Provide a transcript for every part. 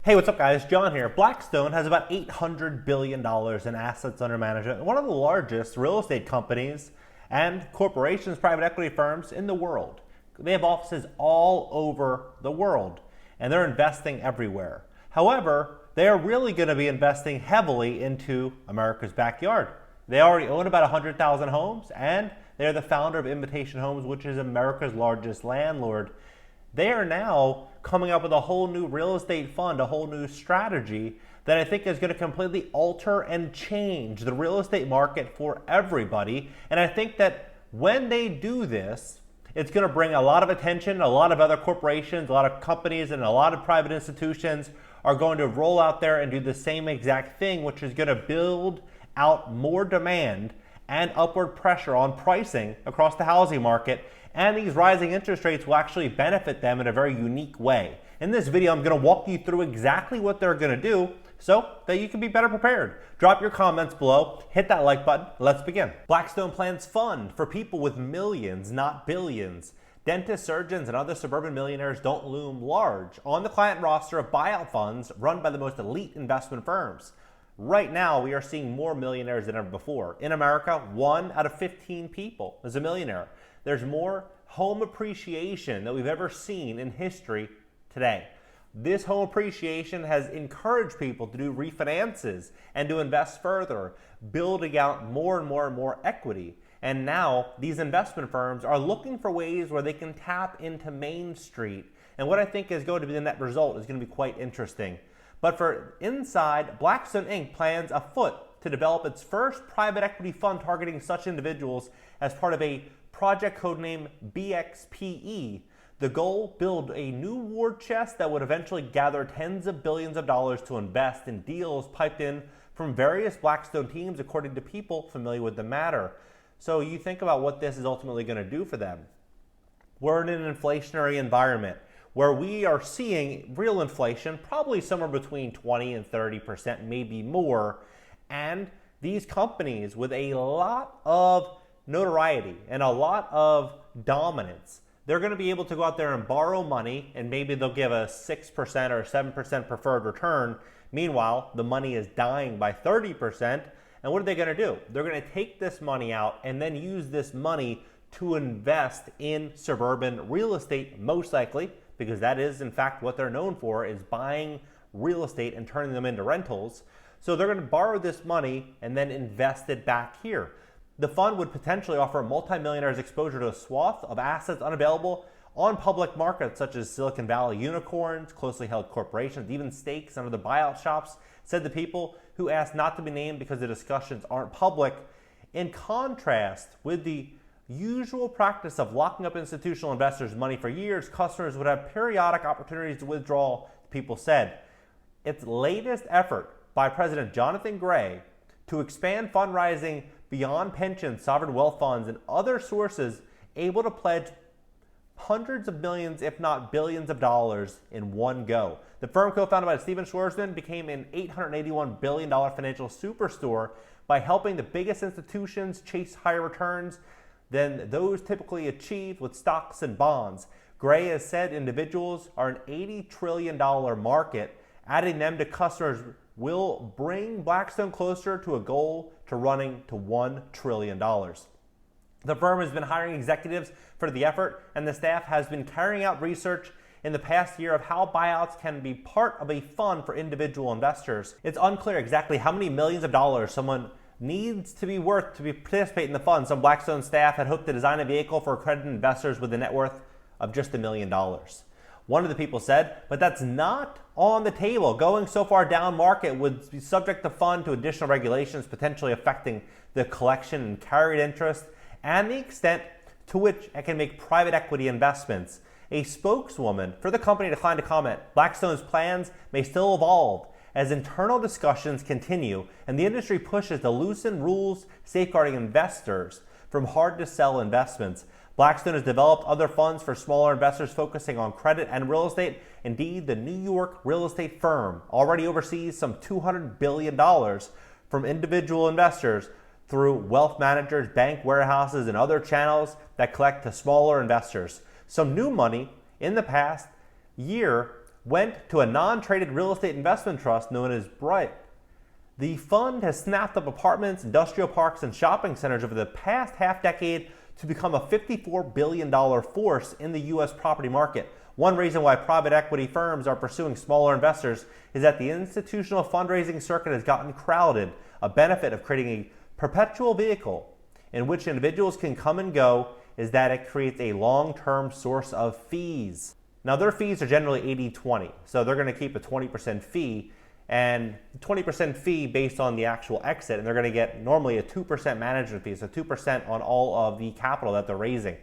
Hey, what's up guys? John here. Blackstone has about $800 billion in assets under management, one of the largest real estate companies and corporations, private equity firms in the world. They have offices all over the world and they're investing everywhere. However, they are really going to be investing heavily into America's backyard. They already own about 100,000 homes and they're the founder of Invitation Homes, which is America's largest landlord. They are now coming up with a whole new real estate fund, a whole new strategy that I think is going to completely alter and change the real estate market for everybody. And I think that when they do this, it's going to bring a lot of attention. A lot of other corporations, a lot of companies, and a lot of private institutions are going to roll out there and do the same exact thing, which is going to build out more demand and upward pressure on pricing across the housing market. And these rising interest rates will actually benefit them in a very unique way. In this video, I'm going to walk you through exactly what they're going to do so that you can be better prepared. Drop your comments below, hit that like button, let's begin. Blackstone plans fund for people with millions, not billions. Dentists, surgeons, and other suburban millionaires don't loom large on the client roster of buyout funds run by the most elite investment firms. Right now, we are seeing more millionaires than ever before. In America, 1 out of 15 people is a millionaire. There's more home appreciation that we've ever seen in history today. This home appreciation has encouraged people to do refinances and to invest further, building out more and more and more equity. And now these investment firms are looking for ways where they can tap into Main Street. And what I think is going to be the net result is going to be quite interesting. But for inside, Blackstone Inc. plans afoot to develop its first private equity fund targeting such individuals as part of a project codename BXPE. The goal, build a new war chest that would eventually gather tens of billions of dollars to invest in deals piped in from various Blackstone teams, according to people familiar with the matter. So you think about what this is ultimately going to do for them. We're in an inflationary environment where we are seeing real inflation, probably somewhere between 20 and 30%, maybe more. And these companies with a lot of notoriety and a lot of dominance, they're going to be able to go out there and borrow money, and maybe they'll give a 6% or 7% preferred return. Meanwhile, the money is dying by 30%. And what are they going to do? They're going to take this money out and then use this money to invest in suburban real estate, most likely, because that is in fact what they're known for, is buying real estate and turning them into rentals. So they're going to borrow this money and then invest it back here. The fund would potentially offer multimillionaires exposure to a swath of assets unavailable on public markets such as Silicon Valley unicorns, closely held corporations, even stakes under the buyout shops, said the people who asked not to be named because the discussions aren't public. In contrast with the usual practice of locking up institutional investors' money for years, customers would have periodic opportunities to withdraw, people said. Its latest effort by President Jonathan Gray to expand fundraising beyond pensions, sovereign wealth funds, and other sources able to pledge hundreds of millions, if not billions of dollars in one go. The firm, co-founded by Stephen Schwarzman, became an $881 billion financial superstore by helping the biggest institutions chase higher returns than those typically achieved with stocks and bonds. Gray has said individuals are an $80 trillion market. Adding them to customers will bring Blackstone closer to a goal to running to $1 trillion. The firm has been hiring executives for the effort, and the staff has been carrying out research in the past year of how buyouts can be part of a fund for individual investors. It's unclear exactly how many millions of dollars someone needs to be worth to participate in the fund. Some Blackstone staff had hoped to design a vehicle for accredited investors with a net worth of just $1 million. One of the people said, but that's not on the table. Going so far down market would be subject the fund to additional regulations, potentially affecting the collection and carried interest and the extent to which it can make private equity investments. A spokeswoman for the company declined to comment. Blackstone's plans may still evolve as internal discussions continue and the industry pushes to loosen rules safeguarding investors from hard-to-sell investments. Blackstone has developed other funds for smaller investors focusing on credit and real estate. Indeed, the New York real estate firm already oversees some $200 billion from individual investors through wealth managers, bank warehouses, and other channels that collect to smaller investors. Some new money in the past year went to a non-traded real estate investment trust known as Bright. The fund has snapped up apartments, industrial parks, and shopping centers over the past half decade to become a $54 billion force in the U.S. property market. One reason why private equity firms are pursuing smaller investors is that the institutional fundraising circuit has gotten crowded. A benefit of creating a perpetual vehicle in which individuals can come and go is that it creates a long-term source of fees. Now, their fees are generally 80-20, so they're going to keep a 20% fee and 20% fee based on the actual exit, and they're going to get normally a 2% management fee, so 2% on all of the capital that they're raising.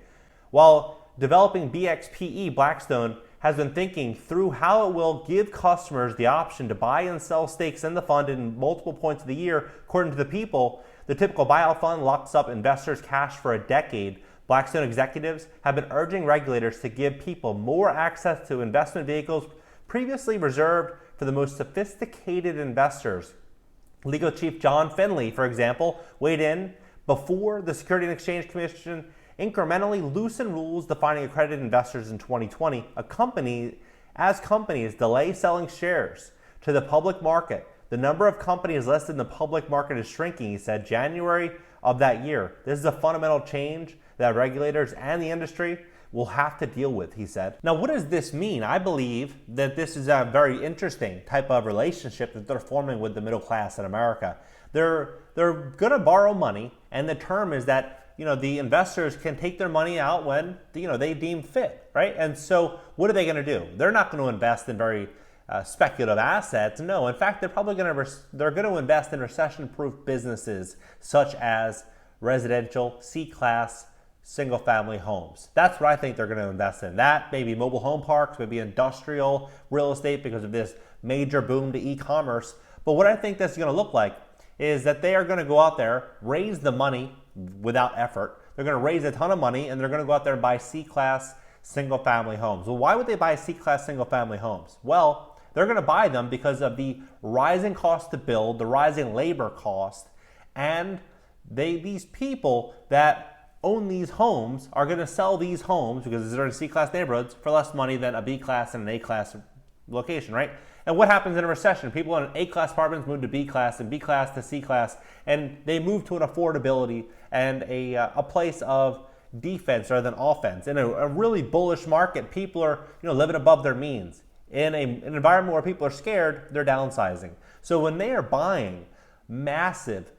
While developing BXPE, Blackstone has been thinking through how it will give customers the option to buy and sell stakes in the fund in multiple points of the year. According to the people, the typical buyout fund locks up investors' cash for a decade. Blackstone executives have been urging regulators to give people more access to investment vehicles previously reserved for the most sophisticated investors. Legal Chief John Finley, for example, weighed in before the Securities and Exchange Commission incrementally loosened rules defining accredited investors in 2020. As companies delay selling shares to the public market, the number of companies listed in the public market is shrinking, he said, January of that year. This is a fundamental change that regulators and the industry will have to deal with, he said. Now, what does this mean? I believe that this is a very interesting type of relationship that they're forming with the middle class in America. They're going to borrow money, and the term is that the investors can take their money out when they deem fit, right? And so, what are they going to do? They're not going to invest in very speculative assets. No, in fact, they're going to invest in recession-proof businesses such as residential, C-class, single-family homes. That's what I think they're going to invest in. That, maybe mobile home parks, maybe industrial real estate because of this major boom to e-commerce. But what I think that's going to look like is that they are going to go out there, raise the money without effort. They're going to raise a ton of money, and they're going to go out there and buy C-class single-family homes. Well, why would they buy C-class single-family homes? Well, they're going to buy them because of the rising cost to build, the rising labor cost, and these people that own these homes are going to sell these homes because they're in C-class neighborhoods for less money than a B-class and an A-class location, right? And what happens in a recession? People in A-class apartments move to B-class and B-class to C-class, and they move to an affordability and a place of defense rather than offense. In a really bullish market, people are living above their means. In an environment where people are scared, they're downsizing. So when they are buying massive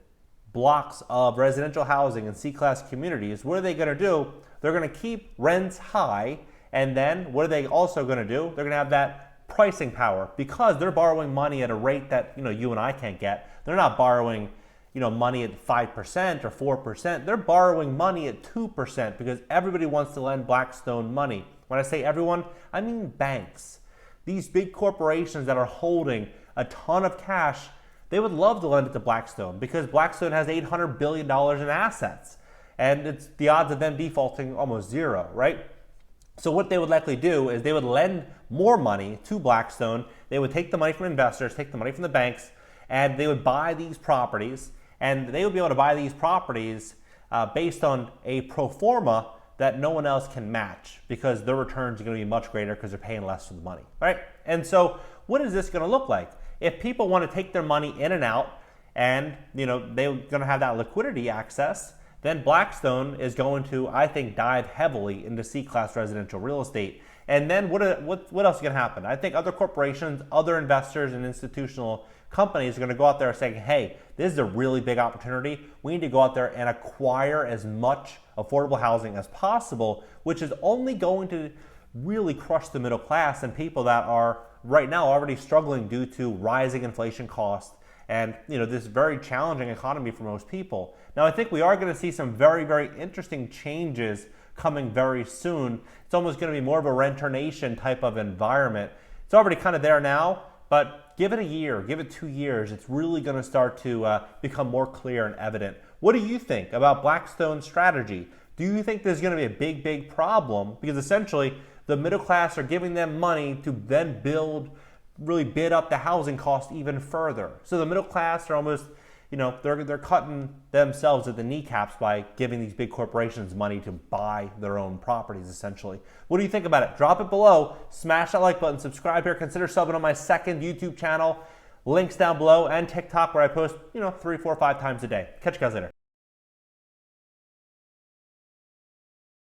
blocks of residential housing in C-class communities, what are they going to do? They're going to keep rents high, and then what are they also going to do? They're going to have that pricing power because they're borrowing money at a rate that you and I can't get. They're not borrowing money at 5% or 4%. They're borrowing money at 2% because everybody wants to lend Blackstone money. When I say everyone, I mean banks. These big corporations that are holding a ton of cash, they would love to lend it to Blackstone because Blackstone has $800 billion in assets. And it's the odds of them defaulting almost zero, right? So what they would likely do is they would lend more money to Blackstone. They would take the money from investors, take the money from the banks, and they would buy these properties. And they would be able to buy these properties based on a pro forma that no one else can match because their returns are going to be much greater because they're paying less for the money, right? And so what is this going to look like? If people want to take their money in and out and they're going to have that liquidity access, then Blackstone is going to, I think, dive heavily into C-class residential real estate. And then what else is going to happen? I think other corporations, other investors, and institutional companies are going to go out there saying, hey, this is a really big opportunity. We need to go out there and acquire as much affordable housing as possible, which is only going to really crush the middle class and people that are right now already struggling due to rising inflation costs and this very challenging economy for most people. Now, I think we are going to see some very, very interesting changes coming very soon. It's almost going to be more of a renter nation type of environment. It's already kind of there now, but give it a year, give it 2 years. It's really going to start to become more clear and evident. What do you think about Blackstone's strategy? Do you think there's going to be a big, big problem? Because essentially, the middle class are giving them money to then really bid up the housing cost even further. So the middle class are almost, they're cutting themselves at the kneecaps by giving these big corporations money to buy their own properties, essentially. What do you think about it? Drop it below. Smash that like button. Subscribe here. Consider subbing on my second YouTube channel. Links down below, and TikTok, where I post, 3, 4, 5 times a day. Catch you guys later.